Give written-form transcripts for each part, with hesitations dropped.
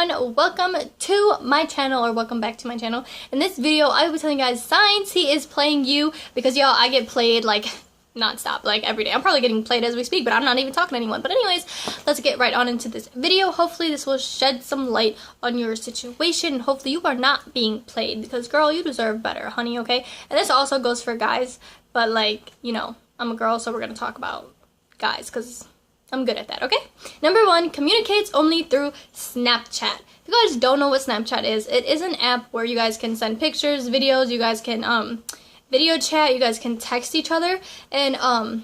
everyone, welcome to my channel, or welcome back to my channel. In this video, I will be telling you guys Signs he is playing you, because y'all, I get played like non-stop, like every day. I'm probably getting played as we speak, but I'm not even talking to anyone. But anyways, let's get right on into this video. Hopefully this will shed some light on your situation, and hopefully you are not being played, because girl, you deserve better, honey, okay? And this also goes for guys, but like, you know, I'm a girl, so we're gonna talk about guys, because I'm good at that, okay? Number 1, communicates only through Snapchat. If you guys don't know what Snapchat is, it is an app where you guys can send pictures, videos, you guys can video chat, you guys can text each other, and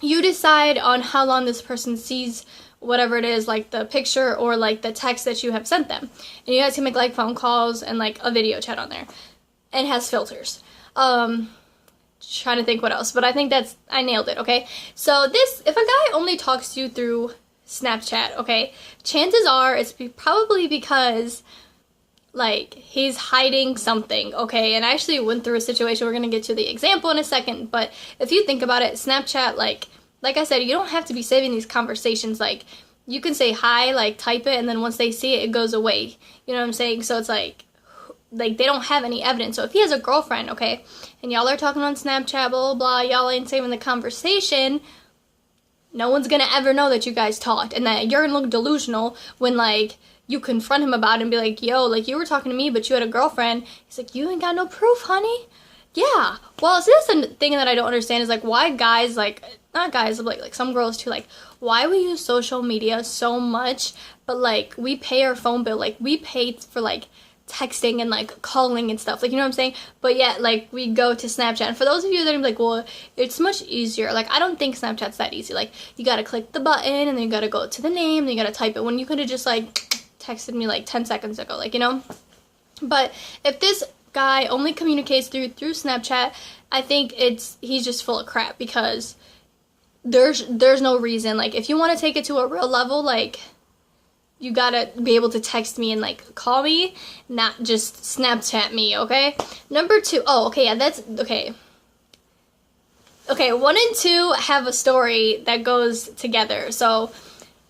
you decide on how long this person sees whatever it is, like the picture or like the text that you have sent them. And you guys can make like phone calls and like a video chat on there. And it has filters. Trying to think what else, but I think I nailed it, okay? So this, if a guy only talks to you through Snapchat, okay, chances are it's probably because like he's hiding something, okay? And I actually went through a situation, we're gonna get to the example in a second, but if you think about it, Snapchat, like I said, you don't have to be saving these conversations. Like, you can say hi, like type it, and then once they see it, it goes away, you know what I'm saying? So it's like they don't have any evidence. So if he has a girlfriend, okay, and y'all are talking on Snapchat, blah, blah, blah, y'all ain't saving the conversation, no one's gonna ever know that you guys talked, and that you're gonna look delusional when, like, you confront him about it and be like, yo, like, you were talking to me, but you had a girlfriend. He's like, you ain't got no proof, honey. Yeah. Well, so that's the thing that I don't understand is, like, why guys, like, not guys, but, like, some girls, too, like, why we use social media so much, but, like, we pay our phone bill, like, we pay for, like, texting and like calling and stuff, like, you know what I'm saying? But yet, like, we go to Snapchat, and for those of you that are like, well, it's much easier, like, I don't think Snapchat's that easy. Like, you gotta click the button, and then you gotta go to the name, then you gotta type it, when you could have just like texted me like 10 seconds ago, like, you know? But if this guy only communicates through Snapchat, I think he's just full of crap, because there's no reason. Like, if you want to take it to a real level, like, you gotta be able to text me and, like, call me, not just Snapchat me, okay? Number 2, oh, okay, yeah, that's, okay. Okay, 1 and 2 have a story that goes together. So,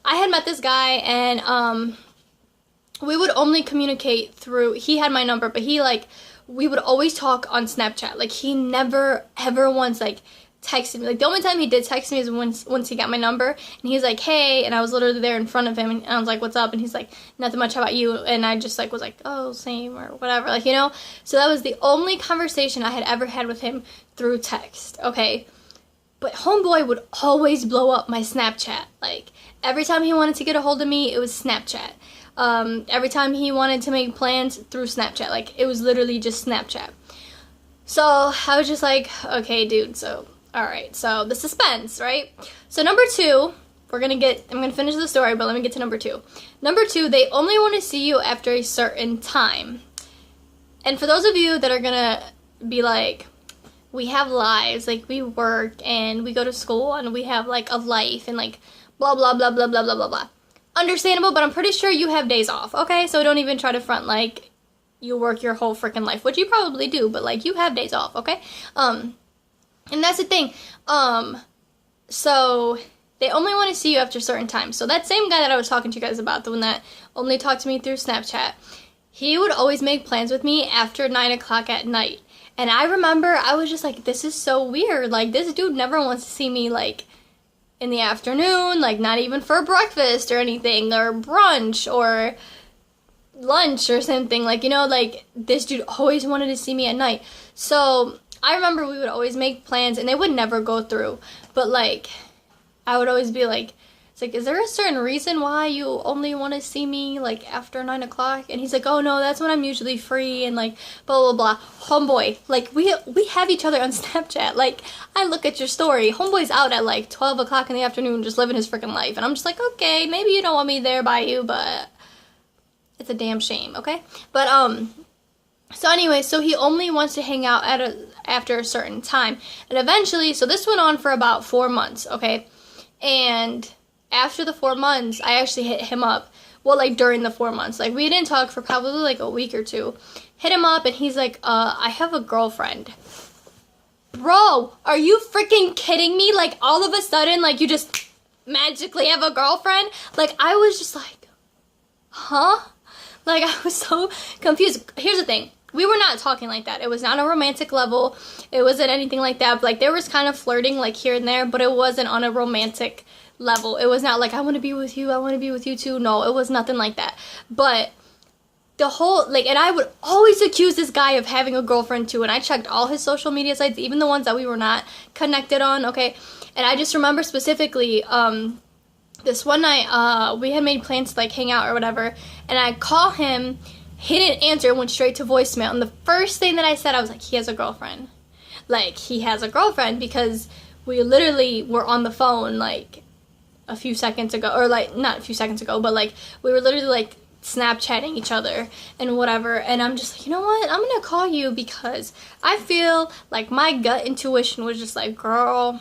I had met this guy, and, we would only communicate through, he had my number, but he, like, we would always talk on Snapchat. Like, he never, ever once, like, texted me. Like, the only time he did text me is once he got my number, and he's like, hey, and I was literally there in front of him, and I was like, what's up? And he's like, nothing much, how about you? And I just like was like, oh, same, or whatever, like, you know? So that was the only conversation I had ever had with him through text, okay? But homeboy would always blow up my Snapchat. Like, every time he wanted to get a hold of me, it was Snapchat. Every time he wanted to make plans, through Snapchat. Like, it was literally just Snapchat. So I was just like, okay, dude, so alright, so the suspense, right? So number 2, I'm gonna finish the story, but let me get to number 2. Number 2, they only want to see you after a certain time. And for those of you that are gonna be like, we have lives, like, we work, and we go to school, and we have, like, a life, and, like, blah, blah, blah, blah, blah, blah, blah, blah. Understandable, but I'm pretty sure you have days off, okay? So don't even try to front like you work your whole freaking life, which you probably do, but, like, you have days off, okay? And that's the thing. So they only want to see you after certain times. So that same guy that I was talking to you guys about, the one that only talked to me through Snapchat, he would always make plans with me after 9 o'clock at night. And I remember I was just like, this is so weird. Like, this dude never wants to see me, like, in the afternoon, like, not even for breakfast or anything, or brunch, or lunch, or something. Like, you know, like, this dude always wanted to see me at night. So I remember we would always make plans, and they would never go through, but, like, I would always be like, it's like, is there a certain reason why you only want to see me, like, after 9 o'clock? And he's like, oh, no, that's when I'm usually free, and, like, blah, blah, blah. Homeboy, like, we have each other on Snapchat. Like, I look at your story. Homeboy's out at, like, 12 o'clock in the afternoon just living his freaking life, and I'm just like, okay, maybe you don't want me there by you, but it's a damn shame, okay? But, so anyway, so he only wants to hang out after a certain time. And eventually, so this went on for about 4 months, okay? And after the 4 months, I actually hit him up. Well, like, during the 4 months. Like, we didn't talk for probably, like, a week or 2. Hit him up, and he's like, I have a girlfriend. Bro, are you freaking kidding me? Like, all of a sudden, like, you just magically have a girlfriend? Like, I was just like, huh? Like, I was so confused. Here's the thing. We were not talking like that. It was not a romantic level. It wasn't anything like that. But, like, there was kind of flirting, like, here and there, but it wasn't on a romantic level. It was not like, I want to be with you, I want to be with you too. No, it was nothing like that. But the whole, like, and I would always accuse this guy of having a girlfriend too, and I checked all his social media sites, even the ones that we were not connected on, okay? And I just remember specifically, this one night, we had made plans to, like, hang out or whatever, and I call him, he didn't answer, it went straight to voicemail, and the first thing that I said, I was like, he has a girlfriend. Like, he has a girlfriend, because we literally were on the phone, like, a few seconds ago, or, like, not a few seconds ago, but, like, we were literally, like, Snapchatting each other and whatever, and I'm just like, you know what, I'm gonna call you because I feel like my gut intuition was just like, girl,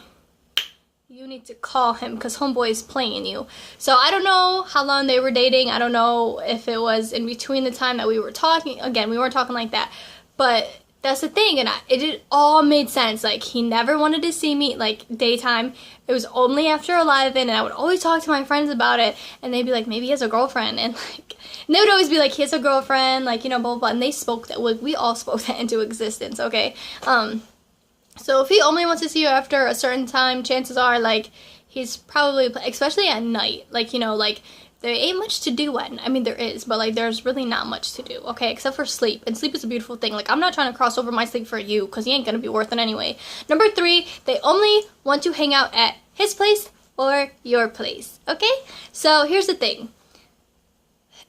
you need to call him because homeboy is playing you. So I don't know how long they were dating. I don't know if it was in between the time that we were talking. Again, we weren't talking like that, but that's the thing, and it all made sense. Like, he never wanted to see me, like, daytime. It was only after 11, and I would always talk to my friends about it, and they'd be like, maybe he has a girlfriend, and, like, and they would always be like, he has a girlfriend, like, you know, blah, blah, blah, and they spoke that, we all spoke that into existence, okay? So if he only wants to see you after a certain time, chances are, like, he's probably, especially at night, like, you know, like, there ain't much to do at night. I mean, there is, but, like, there's really not much to do, okay, except for sleep, and sleep is a beautiful thing. Like, I'm not trying to cross over my sleep for you, because he ain't gonna be worth it anyway. Number 3, they only want to hang out at his place or your place, okay? So, here's the thing.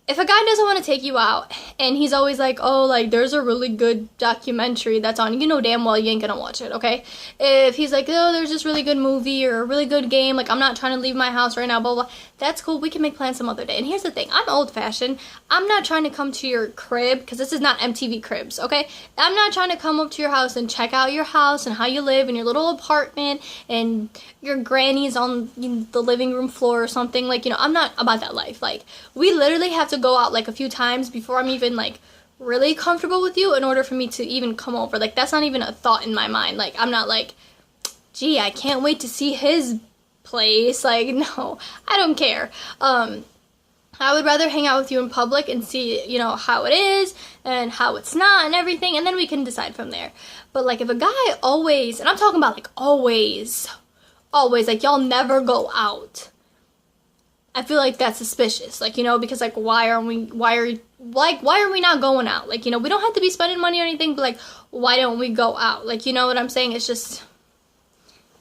If a guy doesn't want to take you out, and he's always like, oh, like, there's a really good documentary that's on, you know damn well you ain't gonna watch it, okay? If he's like, oh, there's this really good movie or a really good game, like, I'm not trying to leave my house right now, blah, blah, that's cool, we can make plans some other day. And here's the thing, I'm old-fashioned. I'm not trying to come to your crib, because this is not MTV Cribs, okay? I'm not trying to come up to your house and check out your house and how you live in your little apartment and your granny's on the living room floor or something. Like, you know, I'm not about that life. Like, we literally have to go out, like, a few times before I'm even, like, really comfortable with you in order for me to even come over. Like, that's not even a thought in my mind. Like, I'm not like, gee, I can't wait to see his place. Like, no, I don't care. I would rather hang out with you in public and see, you know, how it is and how it's not and everything, and then we can decide from there. But, like, if a guy always, and I'm talking about, like, always, like, y'all never go out, I feel like that's suspicious. Like, you know, because, like, why are we not going out? Like, you know, we don't have to be spending money or anything, but, like, why don't we go out? Like, you know what I'm saying? It's just,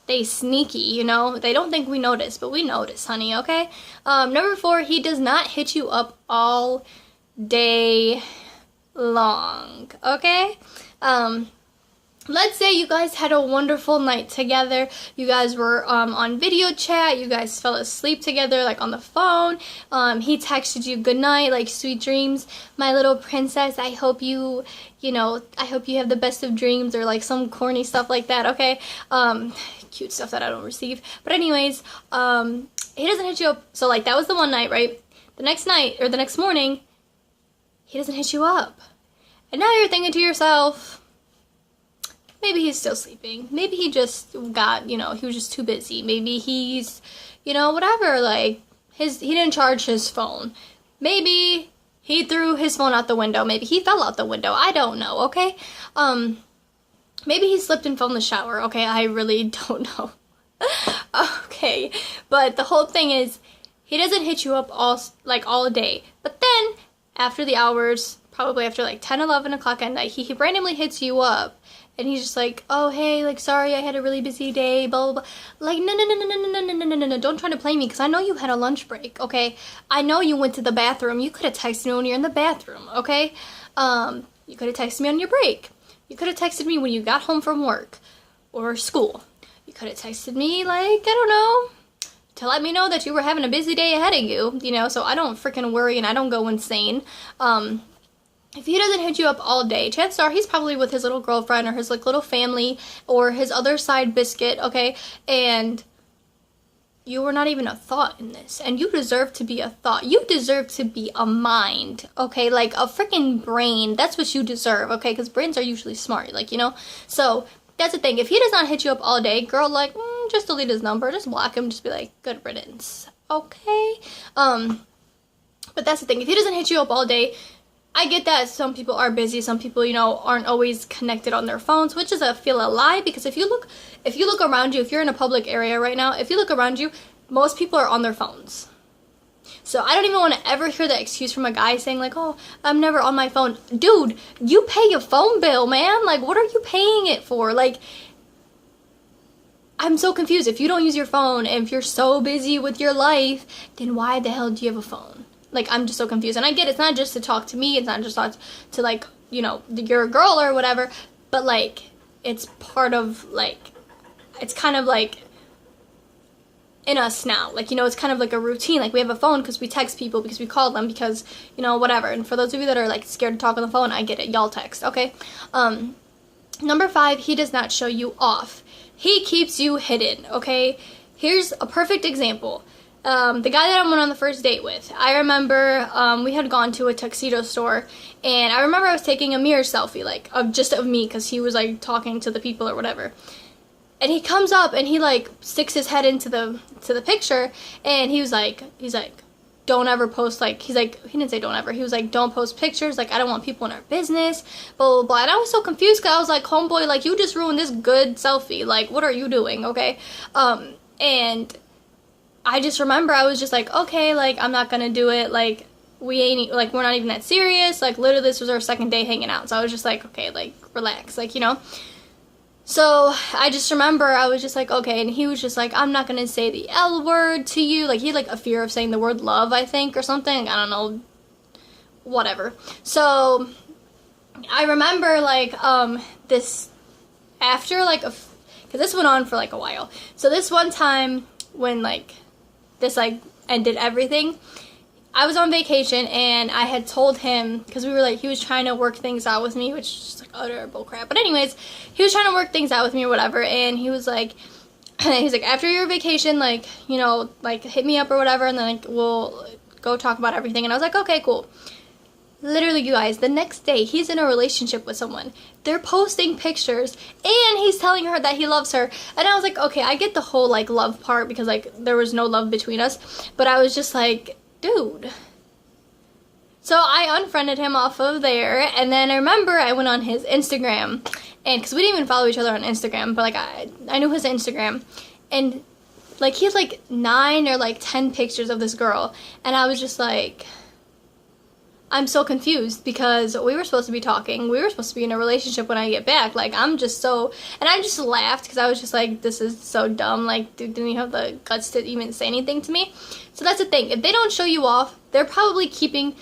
they sneaky, you know? They don't think we notice, but we notice, honey, okay? Number 4, he does not hit you up all day long, okay? Let's say you guys had a wonderful night together. You guys were on video chat. You guys fell asleep together, like, on the phone. He texted you good night, like, sweet dreams, my little princess. I hope you have the best of dreams, or, like, some corny stuff like that, okay? Cute stuff that I don't receive. But anyways, he doesn't hit you up. So, like, that was the one night, right? The next night, or the next morning, he doesn't hit you up. And now you're thinking to yourself, maybe he's still sleeping. Maybe he just got, you know, he was just too busy. Maybe he's, you know, whatever, like, he didn't charge his phone. Maybe he threw his phone out the window. Maybe he fell out the window. I don't know, okay? Maybe he slipped and fell in the shower, okay? I really don't know. Okay, but the whole thing is, he doesn't hit you up all day. But then, after the hours, probably after, like, 10, 11 o'clock at night, he randomly hits you up. And he's just like, oh, hey, like, sorry, I had a really busy day, blah, blah, blah. Like, no, don't try to play me, because I know you had a lunch break, okay? I know you went to the bathroom. You could have texted me when you're in the bathroom, okay? You could have texted me on your break. You could have texted me when you got home from work or school. You could have texted me, like, I don't know, to let me know that you were having a busy day ahead of you, you know, so I don't freaking worry and I don't go insane. If he doesn't hit you up all day, chances are he's probably with his little girlfriend or his, like, little family or his other side biscuit, okay? And you were not even a thought in this. And you deserve to be a thought. You deserve to be a mind, okay? Like, a freaking brain. That's what you deserve, okay? Because brains are usually smart, like, you know? So, that's the thing. If he does not hit you up all day, girl, like, just delete his number. Just block him. Just be like, good riddance, okay? But that's the thing. If he doesn't hit you up all day, I get that some people are busy. Some people, you know, aren't always connected on their phones, which is a lie, because if you look around you, if you're in a public area right now, if you look around you, most people are on their phones. So I don't even want to ever hear the excuse from a guy saying like, oh, I'm never on my phone. Dude, you pay your phone bill, man. Like, what are you paying it for? Like, I'm so confused. If you don't use your phone, and if you're so busy with your life, then why the hell do you have a phone? Like, I'm just so confused. And I get it's not just to talk to me. It's not just to like, you know, you're a girl or whatever. But, like, it's part of, like, it's kind of like in us now. Like, you know, it's kind of like a routine. Like, we have a phone because we text people, because we call them, because, you know, whatever. And for those of you that are like scared to talk on the phone, I get it. Y'all text, okay? Number 5, he does not show you off. He keeps you hidden, okay? Here's a perfect example. The guy that I went on the first date with, I remember we had gone to a tuxedo store, and I remember I was taking a mirror selfie, like, of me, because he was like talking to the people or whatever. And he comes up and he like sticks his head into the picture, and he's like, don't ever post, like, he didn't say don't ever, he was like, don't post pictures, like, I don't want people in our business, blah, blah, blah. And I was so confused, because I was like, homeboy, like, you just ruined this good selfie, like, what are you doing, okay? And I just remember I was just like, okay, like, I'm not gonna do it, like, we're not even that serious, like, literally this was our second day hanging out, so I was just like, okay, like, relax, like, you know? So I just remember I was just like, okay, and he was just like, I'm not gonna say the L word to you. Like, he had like a fear of saying the word love, I think, or something. I don't know, whatever. So I remember like this after like because this went on for like a while. So this one time when like this like ended everything, I was on vacation, and I had told him, because we were like, he was trying to work things out with me, which is just like utter bullcrap. But anyways, he was trying to work things out with me or whatever, and he was like, after your vacation, like, you know, like, hit me up or whatever, and then like we'll go talk about everything. And I was like, okay, cool. Literally, you guys, the next day, he's in a relationship with someone. They're posting pictures, and he's telling her that he loves her. And I was like, okay, I get the whole like love part, because like there was no love between us, but I was just like, dude. So I unfriended him off of there, and then I remember I went on his Instagram, and because we didn't even follow each other on Instagram, but like I knew his Instagram, and like he had like 9 or like 10 pictures of this girl, and I was just like, I'm so confused, because we were supposed to be talking, we were supposed to be in a relationship when I get back, like, I'm just so, and I just laughed, because I was just like, this is so dumb, like, dude, didn't you have the guts to even say anything to me? So that's the thing, if they don't show you off, they're probably keeping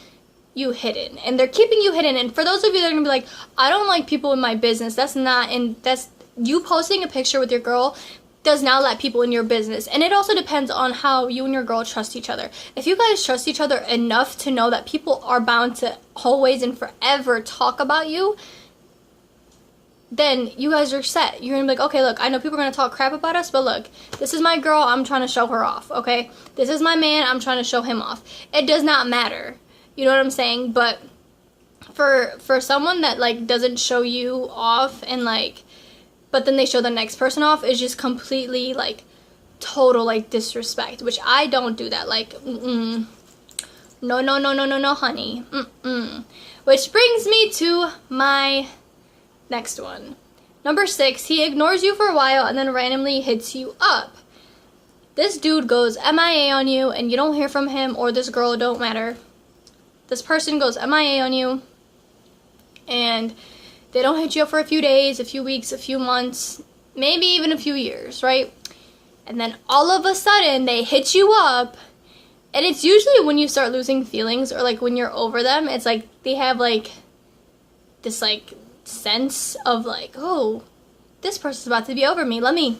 you hidden, and they're keeping you hidden. And for those of you that are gonna be like, I don't like people in my business, that's not, and that's, you posting a picture with your girl does not let people in your business. And it also depends on how you and your girl trust each other. If you guys trust each other enough to know that people are bound to always and forever talk about you, then you guys are set. You're gonna be like, okay, look, I know people are gonna talk crap about us, but look, this is my girl, I'm trying to show her off, okay? This is my man, I'm trying to show him off. It does not matter. You know what I'm saying? But for someone that like doesn't show you off, and like, but then they show the next person off, is just completely like total like disrespect, which I don't do that. Like, no, honey. Which brings me to my next one. Number 6, he ignores you for a while and then randomly hits you up. This dude goes MIA on you, and you don't hear from him, or this girl, don't matter. This person goes MIA on you, and they don't hit you up for a few days, a few weeks, a few months, maybe even a few years, right? And then all of a sudden, they hit you up, and it's usually when you start losing feelings, or like when you're over them. It's like they have like this like sense of like, oh, this person's about to be over me. Let me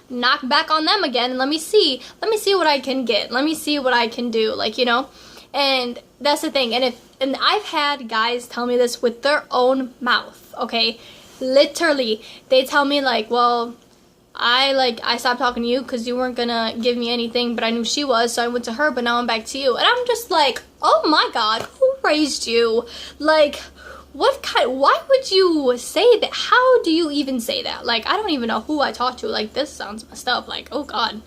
knock back on them again, and let me see what I can get. Let me see what I can do, like, you know? And that's the thing. And I've had guys tell me this with their own mouth, okay? Literally, they tell me like, well, I stopped talking to you because you weren't gonna give me anything, but I knew she was, so I went to her, but now I'm back to you. And I'm just like, oh my god, who raised you? Like, why would you say that? How do you even say that? Like, I don't even know who I talked to. Like, this sounds messed up. Like, oh god.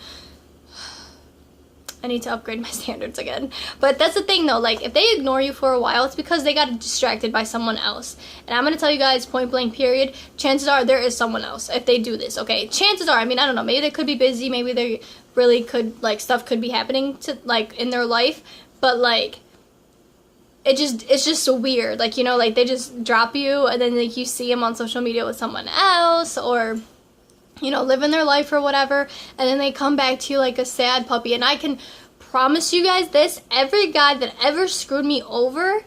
I need to upgrade my standards again. But that's the thing though, like if they ignore you for a while, it's because they got distracted by someone else. And I'm gonna tell you guys, point blank period, chances are there is someone else if they do this, okay? Chances are, I mean, I don't know, maybe they could be busy, maybe they really could, like, stuff could be happening to, like, in their life, but like, it's just so weird, like, you know, like they just drop you and then like you see them on social media with someone else, or you know, living their life or whatever, and then they come back to you like a sad puppy. And I can promise you guys this, every guy that ever screwed me over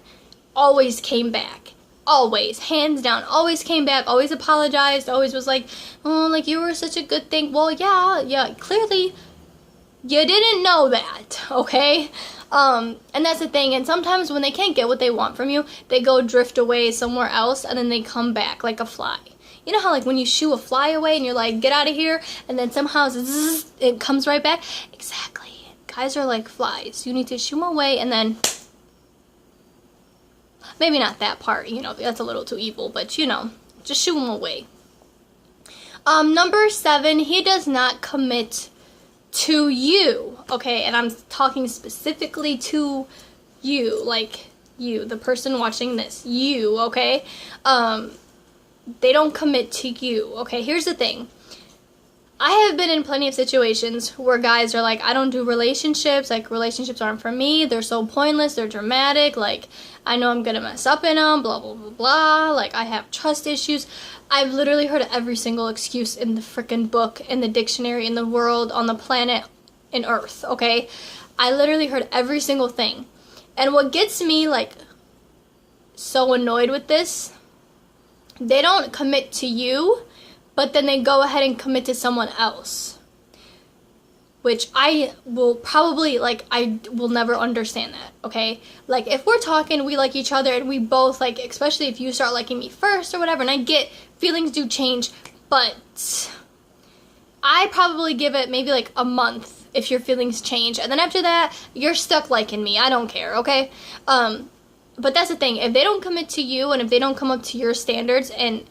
always came back. Always, hands down, always came back, always apologized, always was like, oh, like you were such a good thing. Well, yeah, clearly you didn't know that, okay? And that's the thing, and sometimes when they can't get what they want from you, they go drift away somewhere else, and then they come back like a fly. You know how like when you shoo a fly away and you're like, get out of here, and then somehow zzz, it comes right back? Exactly. Guys are like flies. You need to shoo them away, and then maybe not that part, you know, that's a little too evil, but you know, just shoo them away. Number 7, he does not commit to you, okay? And I'm talking specifically to you, like you, the person watching this, you, okay? They don't commit to you, okay? Here's the thing. I have been in plenty of situations where guys are like, I don't do relationships, like relationships aren't for me, they're so pointless, they're dramatic, like I know I'm gonna mess up in them, blah, blah, blah, blah, like I have trust issues. I've literally heard every single excuse in the freaking book, in the dictionary, in the world, on the planet, in Earth, okay? I literally heard every single thing. And what gets me like so annoyed with this, they don't commit to you, but then they go ahead and commit to someone else. Which I will probably, like, I will never understand that, okay? Like, if we're talking, we like each other, and we both, like, especially if you start liking me first or whatever, and I get feelings do change, but I probably give it maybe, like, a month if your feelings change. And then after that, you're stuck liking me. I don't care, okay? But that's the thing. If they don't commit to you, and if they don't come up to your standards, and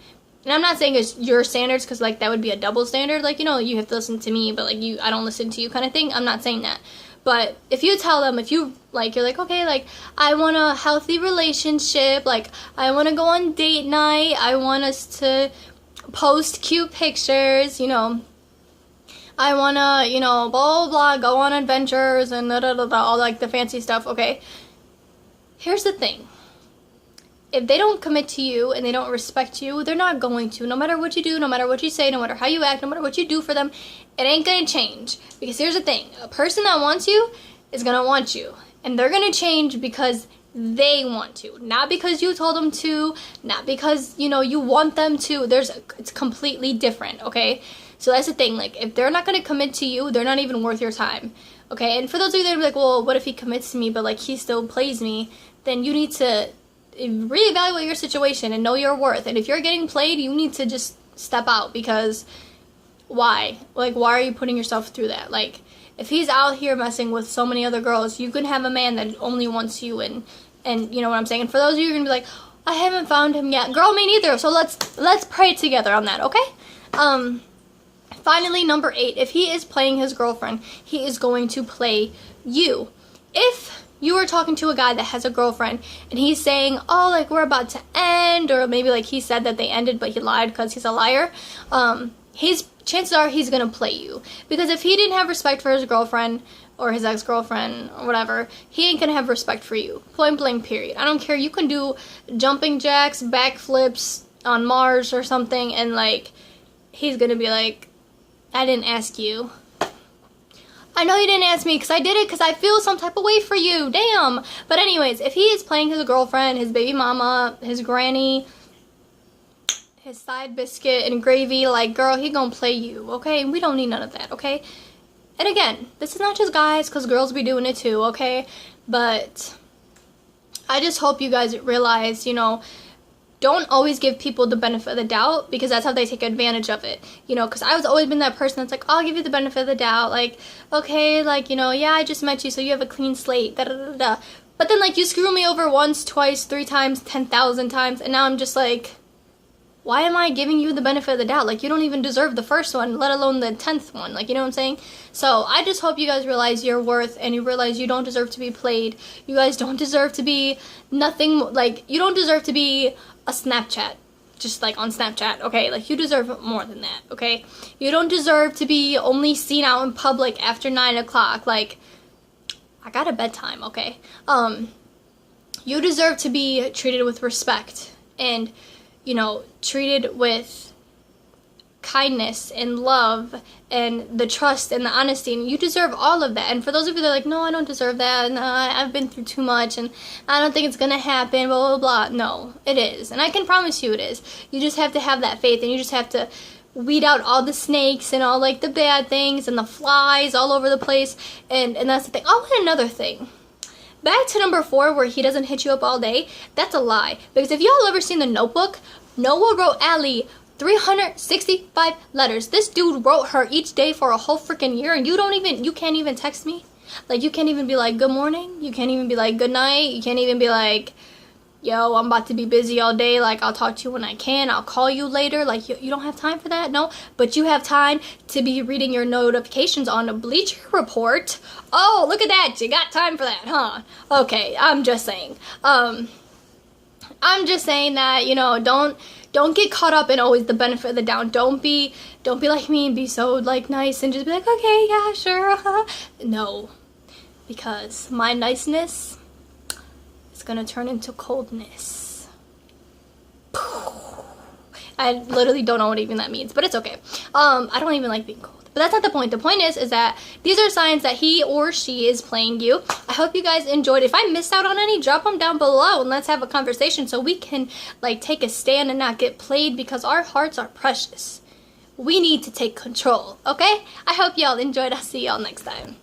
I'm not saying it's your standards, because, like, that would be a double standard. Like, you know, you have to listen to me, but, like, I don't listen to you kind of thing. I'm not saying that. But if you tell them, if you, like, you're like, okay, like, I want a healthy relationship. Like, I want to go on date night. I want us to post cute pictures, you know. I want to, you know, blah, blah, blah, go on adventures and da-da-da-da, all, like, the fancy stuff, okay? Here's the thing. If they don't commit to you and they don't respect you, they're not going to. No matter what you do, no matter what you say, no matter how you act, no matter what you do for them, it ain't going to change. Because here's the thing. A person that wants you is going to want you. And they're going to change because they want to. Not because you told them to. Not because, you know, you want them to. It's completely different, okay? So that's the thing. Like, if they're not going to commit to you, they're not even worth your time. Okay? And for those of you that are like, well, what if he commits to me, but, like, he still plays me? Then you need to reevaluate your situation and know your worth. And if you're getting played, you need to just step out, because why? Like, why are you putting yourself through that? Like, if he's out here messing with so many other girls, you can have a man that only wants you, and you know what I'm saying? And for those of you who are gonna be like, I haven't found him yet. Girl, me neither. So let's pray together on that, okay? Finally, number 8, if he is playing his girlfriend, he is going to play you. If you are talking to a guy that has a girlfriend and he's saying, oh, like, we're about to end, or maybe like he said that they ended but he lied because he's a liar, chances are he's gonna play you. Because if he didn't have respect for his girlfriend or his ex-girlfriend or whatever, he ain't gonna have respect for you. Point blank period. I don't care. You can do jumping jacks, backflips on Mars or something, and like, he's gonna be like, I didn't ask you. I know you didn't ask me because I did it because I feel some type of way for you. Damn. But anyways, if he is playing his girlfriend, his baby mama, his granny, his side biscuit and gravy, like, girl, he gonna play you, okay? We don't need none of that, okay? And again, this is not just guys, because girls be doing it too, okay? But I just hope you guys realize, you know, don't always give people the benefit of the doubt, because that's how they take advantage of it. You know, because I've always been that person that's like, oh, I'll give you the benefit of the doubt. Like, okay, like, you know, yeah, I just met you, so you have a clean slate, da-da-da-da. But then, like, you screw me over once, twice, 3 times, 10,000 times, and now I'm just like, why am I giving you the benefit of the doubt? Like, you don't even deserve the first one, let alone the 10th one. Like, you know what I'm saying? So I just hope you guys realize your worth, and you realize you don't deserve to be played. You guys don't deserve to be nothing. Like, you don't deserve to be a Snapchat, just like on Snapchat, okay? Like, you deserve more than that, okay? You don't deserve to be only seen out in public after 9 o'clock. Like, I got a bedtime, okay? You deserve to be treated with respect, and, you know, treated with kindness and love and the trust and the honesty, and you deserve all of that. And for those of you that are like, no, I don't deserve that, and I've been through too much, and I don't think it's gonna happen, blah, blah, blah. No, it is, and I can promise you it is. You just have to have that faith, and you just have to weed out all the snakes and all, like, the bad things and the flies all over the place, and that's the thing. Oh, and another thing. Back to number 4, where he doesn't hit you up all day, that's a lie. Because if y'all ever seen The Notebook, Noah wrote Allie 365 letters. This dude wrote her each day for a whole freaking year, and you can't even text me. Like, you can't even be like, good morning. You can't even be like, good night. You can't even be like, yo, I'm about to be busy all day. Like, I'll talk to you when I can. I'll call you later. Like, you don't have time for that? No, but you have time to be reading your notifications on a Bleacher Report. Oh, look at that. You got time for that, huh? Okay, I'm just saying. I'm just saying that, you know, don't get caught up in always the benefit of the doubt. Don't be like me and be so, like, nice and just be like, okay, yeah, sure. No, because my niceness is gonna turn into coldness. I literally don't know what even that means, but it's okay. I don't even like being cold. But that's not the point. The point is that these are signs that he or she is playing you. I hope you guys enjoyed. If I missed out on any, drop them down below and let's have a conversation so we can, like, take a stand and not get played, because our hearts are precious. We need to take control, okay? I hope y'all enjoyed. I'll see y'all next time.